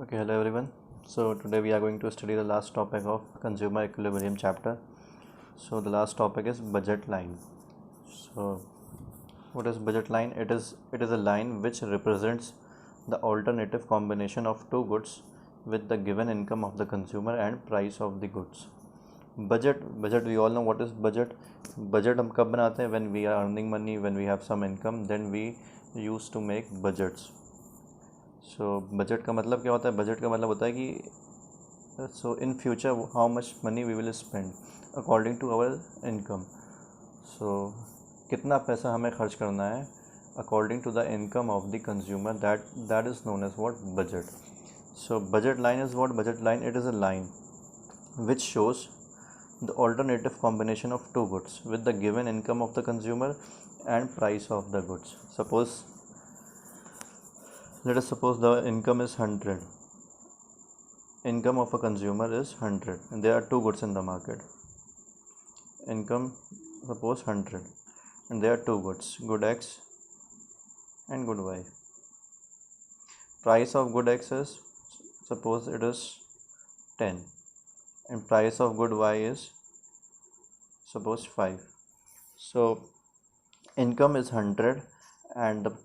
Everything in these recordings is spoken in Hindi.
Okay, hello everyone. So today we are going to study the last topic of consumer equilibrium chapter. So the last topic is budget line. So what is budget line? It is a line which represents the alternative combination of two goods with the given income of the consumer and price of the goods. Budget we all know what is budget. Budget हम कब बनाते हैं? When we are earning money, when we have some income, then we used to make budgets. So budget का मतलब क्या होता है? बजट का मतलब होता है कि so in future how much money we will spend according to our income. So कितना पैसा हमें खर्च करना है according to the income of the consumer, that is known as what? Budget. So budget line is what? Budget line, it is a line which shows the alternative combination of two goods with the given income of the consumer and price of the goods. Let us suppose the income is 100. Income of a consumer is 100 and there are two goods in the market. Income, suppose 100, and there are two goods, good X and good Y. Price of good X is, suppose it is 10, and price of good Y is, suppose 5. So income is 100 and the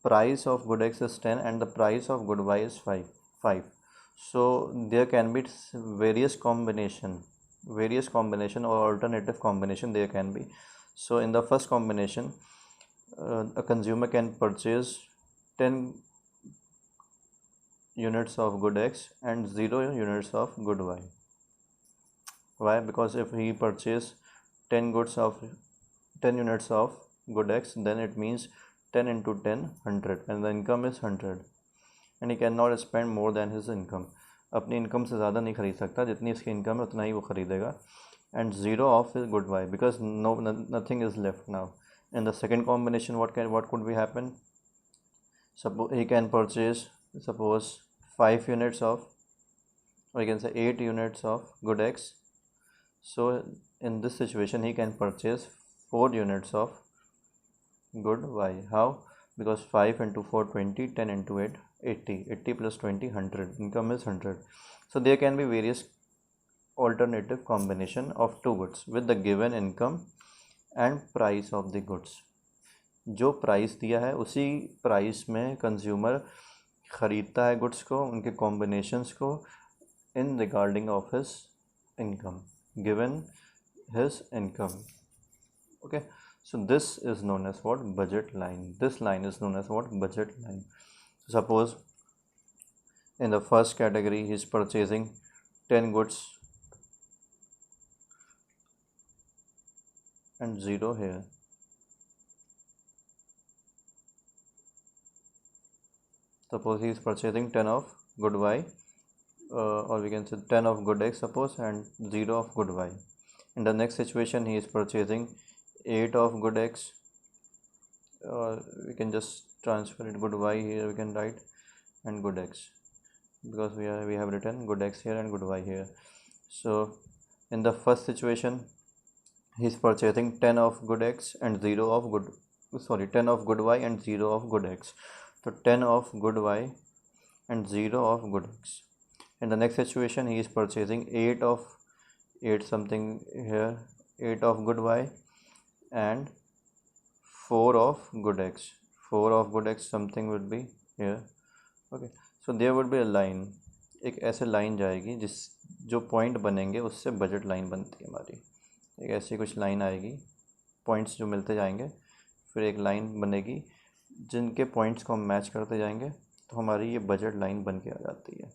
price of good X is 10 and the price of good Y is 5. So there can be various combination or alternative combination there can be. So in the first combination, a consumer can purchase 10 units of good X and 0 units of good Y. Why? Because if he purchase 10 units of good X, then it means 10 into 10, 100, and the income is 100, and he cannot spend more than his income. अपनी इनकम से ज़्यादा नहीं खरीद सकता, जितनी इसकी इनकम है उतना ही वो खरीदेगा. And zero of is good by because nothing is left now. In the second combination what could be happen? Suppose he can purchase, suppose 5 units of, or you can say 8 units of good X. So in this situation he can purchase 4 units of good Y. How? Because 5 into 4 20, 10 into 8 80, 80 plus 20 100, income is 100. So there can be various alternative combination of two goods with the given income and price of the goods. जो प्राइस दिया है उसी प्राइस में कंज्यूमर ख़रीदता है गुड्स को, उनके कॉम्बिनेशंस को इन regarding of his income, given his income. Okay, so this is known as what? Budget line. This line is known as what? Budget line. Suppose in the first category he is purchasing 10 goods and 0 here. Suppose he is purchasing 10 of good Y, or we can say 10 of good X, suppose, and 0 of good Y. In the next situation he is purchasing 8 of good X, we can just transfer it, good Y here we can write, and good X, because we have written good X here and good Y here. So in the first situation he is purchasing 10 of good X and 0 of good, 10 of good Y and 0 of good X. So 10 of good Y and 0 of good X. In the next situation he is purchasing 8 of 8 something here, 8 of good Y and 4 of good X. 4 of good X something would be here. Okay, so there would be a line. एक ऐसे लाइन जाएगी जिस जो पॉइंट बनेंगे उससे बजट लाइन बनती है हमारी. एक ऐसी कुछ लाइन आएगी, पॉइंट्स जो मिलते जाएंगे, फिर एक लाइन बनेगी जिनके पॉइंट्स को हम मैच करते जाएंगे, तो हमारी ये बजट लाइन बन के आ जाती है.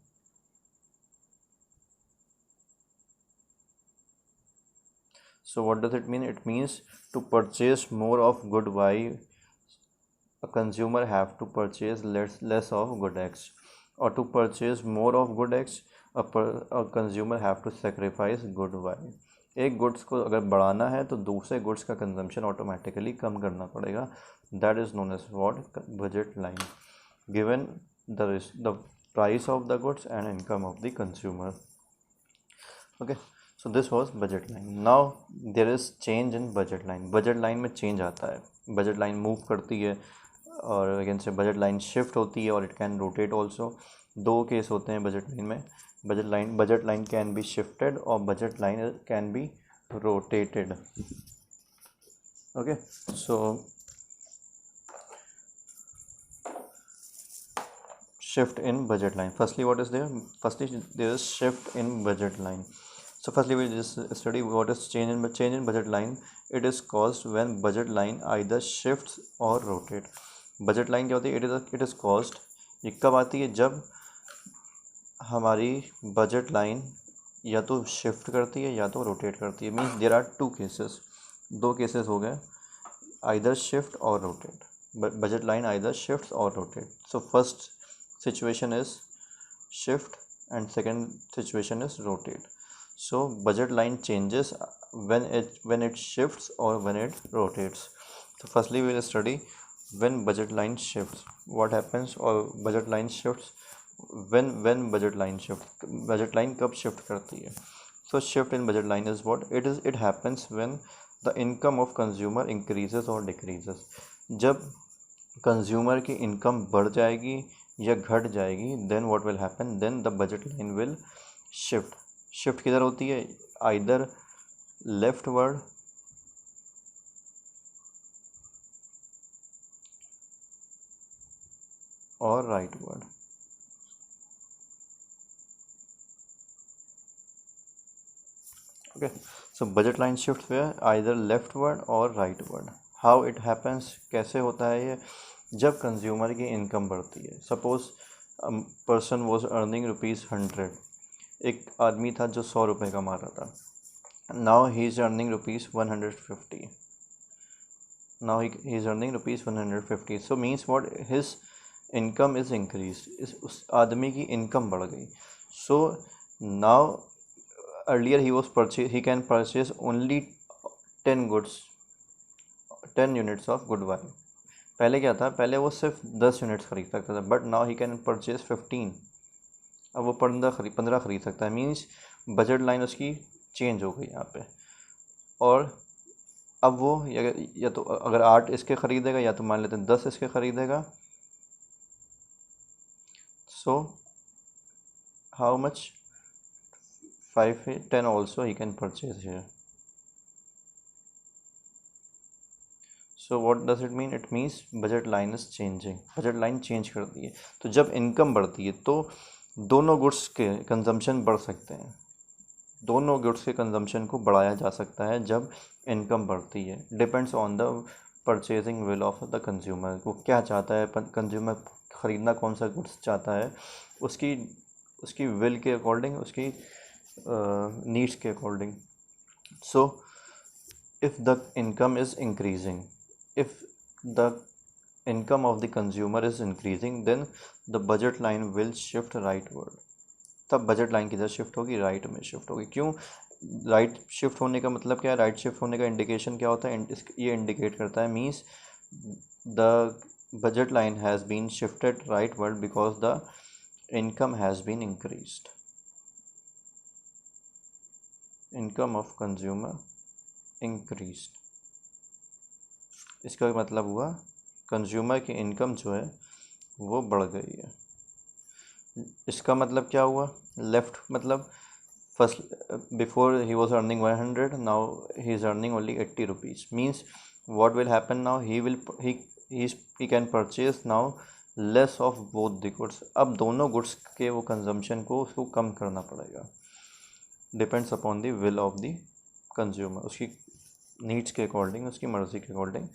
So what does it mean? It means to purchase more of good Y, a consumer have to purchase less of good X, or to purchase more of good X, a consumer have to sacrifice good Y. एक गुड्स को अगर बढ़ाना है तो दूसरे गुड्स का कंजम्पशन ऑटोमेटिकली कम करना पड़ेगा. That is known as what? Budget line, given the price of the goods and income of the consumer. Okay, so this was budget line. Now there is change in budget line. Budget line में चेंज आता है, बजट लाइन मूव करती है और अगेन से बजट लाइन शिफ्ट होती है और इट कैन रोटेट ऑल्सो। दो केस होते हैं बजट लाइन में, budget line can be shifted और budget line can be rotated. Okay, so shift in budget line. Firstly, what is there? Firstly, there is shift in budget line. So firstly, we just study what is change in budget line. It is caused when budget line either shifts or rotate. Budget line क्या होती है? It is caused, ये कब आती है? जब हमारी budget line या तो shift करती है या तो rotate करती है। Means there are two cases, दो cases हो गए, either shift or rotate. Budget line either shifts or rotate. So first situation is shift and second situation is rotate. So budget line changes when it shifts or when it rotates. So firstly we will study when budget line shifts, what happens, or budget line shifts when budget line shift, budget line कब shift करती है. So shift in budget line is what it happens when the income of consumer increases or decreases. जब कंज्यूमर की इनकम बढ़ जाएगी या घट जाएगी, then what will happen, then the budget line will shift. Shift किधर होती है? आइदर लेफ्टवर्ड और rightward. Okay, so budget line shift where either leftward और राइटवर्ड. हाउ इट हैपन्स, कैसे होता है ये? जब कंज्यूमर की इनकम बढ़ती है. Suppose person was earning ₹100. एक आदमी था जो 100 रुपये कमा रहा था. Now he is earning ₹150. Now he is earning ₹150. So means what, his income is increase. उस आदमी की इनकम बढ़ गई. So now earlier he can purchase only 10 goods, 10 units of goodwill. पहले क्या था? पहले वो सिर्फ 10 यूनिट्स खरीद सकता था, but now he can purchase 15. अब वो 15 खरीद सकता है. मीन्स बजट लाइन उसकी चेंज हो गई यहाँ पे. और अब वो या तो अगर 8 इसके ख़रीदेगा या तो मान लेते हैं 10 इसके ख़रीदेगा. So how much? 5, 10 also he can purchase here. So what does it mean? It means budget line is changing. Budget line change करती है. तो जब इनकम बढ़ती है तो दोनों गुड्स के कंजम्पशन बढ़ सकते हैं. दोनों गुड्स के कंजम्पशन को बढ़ाया जा सकता है जब इनकम बढ़ती है. Depends on the purchasing will of the consumer. वो क्या चाहता है, कंज्यूमर ख़रीदना कौन सा गुड्स चाहता है, उसकी विल के अकॉर्डिंग, उसकी नीड्स के according. So if the income is increasing, if the income of the consumer is increasing, then the budget line will shift rightward. तब बजट लाइन किधर शिफ्ट होगी? राइट में शिफ्ट होगी. क्यों राइट शिफ्ट होने का मतलब क्या है? राइट शिफ्ट होने का इंडिकेशन क्या होता है? ये इंडिकेट करता है, means the budget line has been shifted rightward because the income has been increased. Income of consumer increased. इसका मतलब हुआ कंज्यूमर की इनकम जो है वो बढ़ गई है. इसका मतलब क्या हुआ? लेफ्ट मतलब first before he was earning 100, now he is earning only 80 rupees. Means what will happen now? He can purchase now less of both the goods. अब दोनों गुड्स के वो कंजम्पशन को उसको कम करना पड़ेगा. Depends upon the will of the consumer, उसकी नीड्स के अकॉर्डिंग, उसकी मर्ज़ी के according.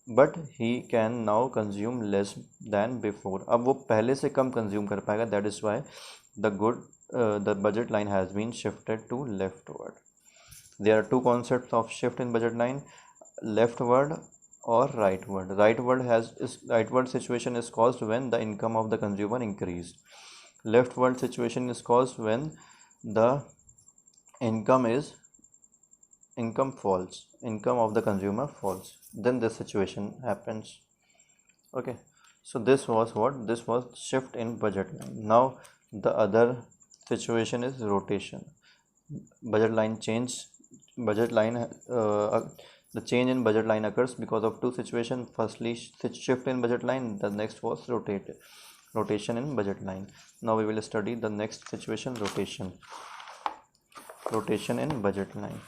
But he can now consume less than before. अब वो पहले से कम कंज्यूम कर पाएगा. That is why the budget line has been shifted to leftward. There are two concepts of shift in budget line, leftward और rightward. Rightward situation is caused when the income of the consumer increase. Leftward situation is caused when the income falls, income of the consumer falls. Then this situation happens. Okay, so this was shift in budget line. Now the other situation is rotation. Budget line change. Budget line The change in budget line occurs because of two situations. Firstly, shift in budget line. The next was rotation in budget line. Now we will study the next situation, rotation in budget line.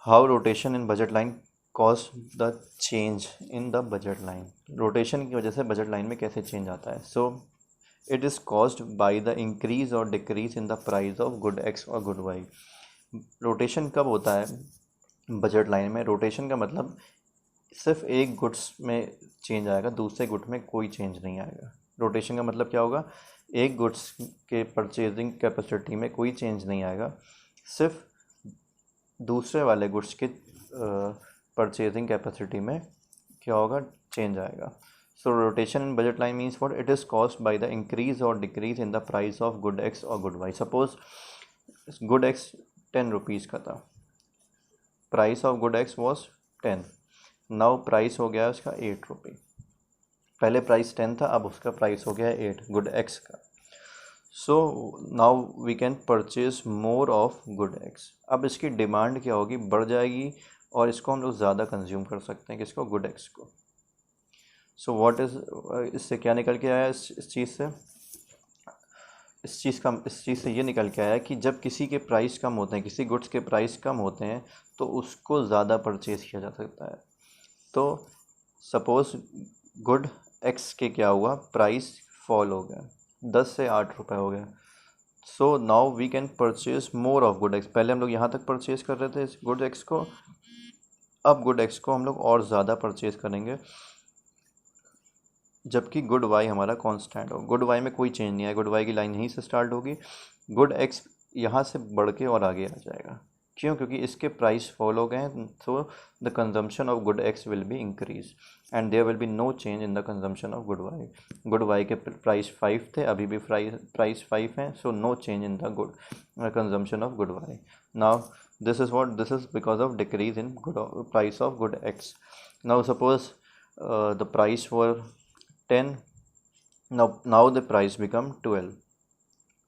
How rotation in budget line cause the change in the budget line. Rotation की वजह से बजट लाइन में कैसे चेंज आता है. So it is caused by the increase or decrease in the price of good X or good Y. Rotation कब होता है बजट लाइन में? रोटेशन का मतलब सिर्फ एक गुड्स में चेंज आएगा, दूसरे गुड में कोई चेंज नहीं आएगा. रोटेशन का मतलब क्या होगा? एक गुड्स के परचेजिंग कैपेसिटी में कोई चेंज नहीं आएगा, सिर्फ दूसरे वाले गुड्स के परचेजिंग कैपेसिटी में क्या होगा? चेंज आएगा. So rotation in budget line means what? It is caused by the increase और decrease in the price of good x और good y. Suppose good x 10 rupees का था, price of good x was 10. Now price हो गया उसका 8 रुपये. पहले प्राइस 10 था, अब उसका प्राइस हो गया 8 गुड एक्स का. So now we can purchase more of good x. अब इसकी डिमांड क्या होगी? बढ़ जाएगी और इसको हम लोग ज़्यादा कंज्यूम कर सकते हैं. किसको? गुड एक्स को. सो व्हाट इज़, इससे क्या निकल के आया इस चीज़ से? इस चीज़ से ये निकल के आया कि जब किसी के प्राइस कम होते हैं, किसी गुड्स के प्राइस कम होते हैं, तो उसको ज़्यादा परचेज़ किया जा सकता है. तो सपोज़ गुड एक्स के क्या हुआ? प्राइस फॉल हो गया, 10 से 8 रुपये हो गया. So now we can purchase more of good x. पहले हम लोग यहाँ तक परचेज़ कर रहे थे इस गुड एक्स को, अब गुड एक्स को हम लोग और ज़्यादा परचेज़ करेंगे, जबकि गुड वाई हमारा कांस्टेंट हो. गुड वाई में कोई चेंज नहीं है, गुड वाई की लाइन यहीं से स्टार्ट होगी, गुड एक्स यहाँ से बढ़ के और आगे आ जाएगा. क्यों? क्योंकि इसके प्राइस फॉल हो गए हैं. So the consumption of good x will be increase and there will be no change in the consumption of good y. Good y के प्राइस 5 थे, अभी भी प्राइस 5 हैं. So no change in the good consumption of good y. Now this is because of decrease in price of good X. Now suppose the price were 10, now the price become 12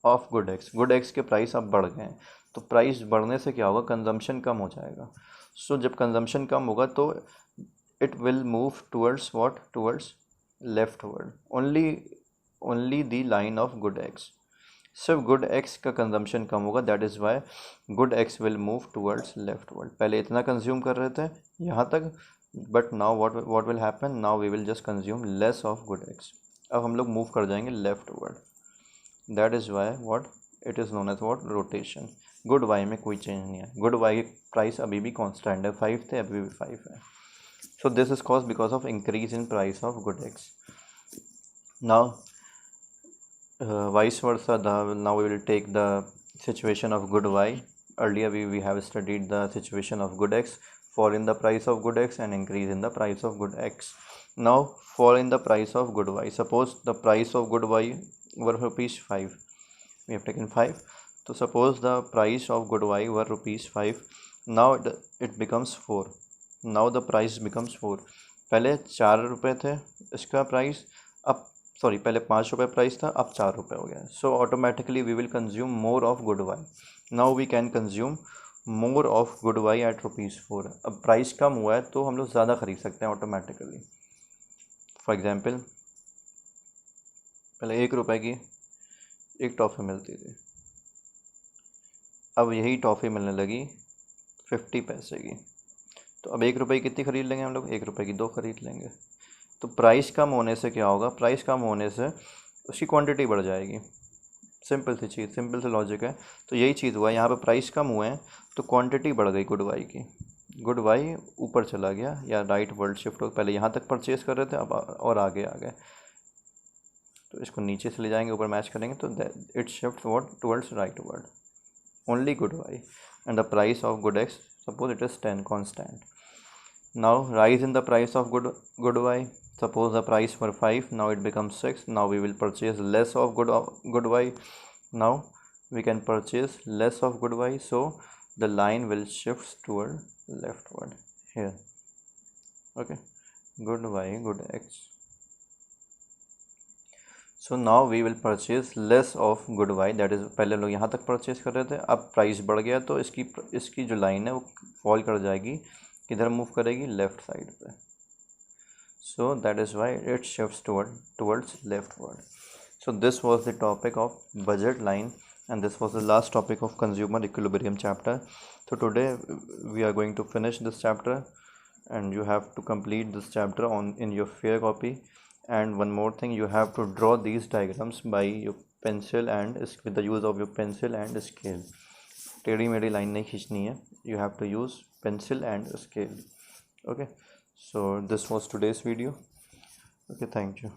of good X. good X के प्राइस अब बढ़ गए हैं, तो प्राइस बढ़ने से क्या होगा? कंजम्पशन कम हो जाएगा. सो जब कंजम्पशन कम होगा तो it will move towards what? Towards leftward. Only the line of good x. सिर्फ गुड एक्स का कंजम्पशन कम होगा, that is why good x will move towards leftward. पहले इतना कंज्यूम कर रहे थे यहाँ तक, but now what will happen? Now we will just consume less of good x. अब हम लोग मूव कर जाएंगे leftward. That is why what it is known as what? Rotation. Good Y में कोई चेंज नहीं है. गुड वाई की प्राइस अभी भी कॉन्स्टेंट है, 5 थे, अभी भी 5 है. So this is cause because of increase in price of good x. Now vice versa, now we will take the situation of good y. Earlier we have studied the situation of good x, fall in the price of good x and increase in the price of good x. Now fall in the price of good y. Suppose the price of good y were rupees 5, we have taken 5. So suppose the price of good y were rupees 5. now it becomes 4. now the price becomes 4. पहले 4 रुपये थे इसका प्राइस, अब पहले 5 रुपये प्राइस था, अब 4 रुपये हो गया. So automatically we will consume more of good y. Now we can consume more of good y at rupees 4. अब प्राइस कम हुआ है तो हम लोग ज़्यादा ख़रीद सकते हैं ऑटोमेटिकली. फॉर एग्जांपल पहले 1 रुपये की एक टॉफ़ी मिलती थी, अब यही टॉफ़ी मिलने लगी 50 पैसे की. तो अब 1 रुपये की कितनी ख़रीद लेंगे हम लोग? 1 रुपये की 2 ख़रीद लेंगे. तो प्राइस कम होने से क्या होगा? प्राइस कम होने से उसकी क्वांटिटी बढ़ जाएगी. सिंपल सी चीज़, सिंपल सी लॉजिक है. तो यही चीज़ हुआ, यहाँ पे प्राइस कम हुए हैं तो क्वांटिटी बढ़ गई गुड वाई की. गुड वाई ऊपर चला गया या राइट वर्ड शिफ्ट हो. पहले यहाँ तक परचेज कर रहे थे, अब और आगे आ गए. तो इसको नीचे से ले जाएंगे, ऊपर मैच करेंगे तो it shift what? Towards rightward. Only good y and the price of good x suppose it is 10 constant. Now rise in the price of good y. Suppose the price were 5, now it becomes 6. Now we will purchase less of good y. Now we can purchase less of good y, so the line will shift toward leftward here. Okay, good y, good x. So now we will purchase less of good y. That is पहले लोग यहाँ तक परचेज कर रहे थे, अब प्राइस बढ़ गया तो इसकी जो लाइन है वो फॉल कर जाएगी किधर मूव करेगी, लेफ्ट साइड पे. So that is why it shifts towards leftward. So this was the topic of budget line, and this was the last topic of consumer equilibrium chapter. So today we are going to finish this chapter, and you have to complete this chapter in your fair copy. And one more thing, you have to draw these diagrams by your pencil and with the use of your pencil and scale. टेढ़ी मेढ़ी लाइन नहीं खींचनी है, you have to use pencil and scale. Okay, so this was today's video. Okay, thank you.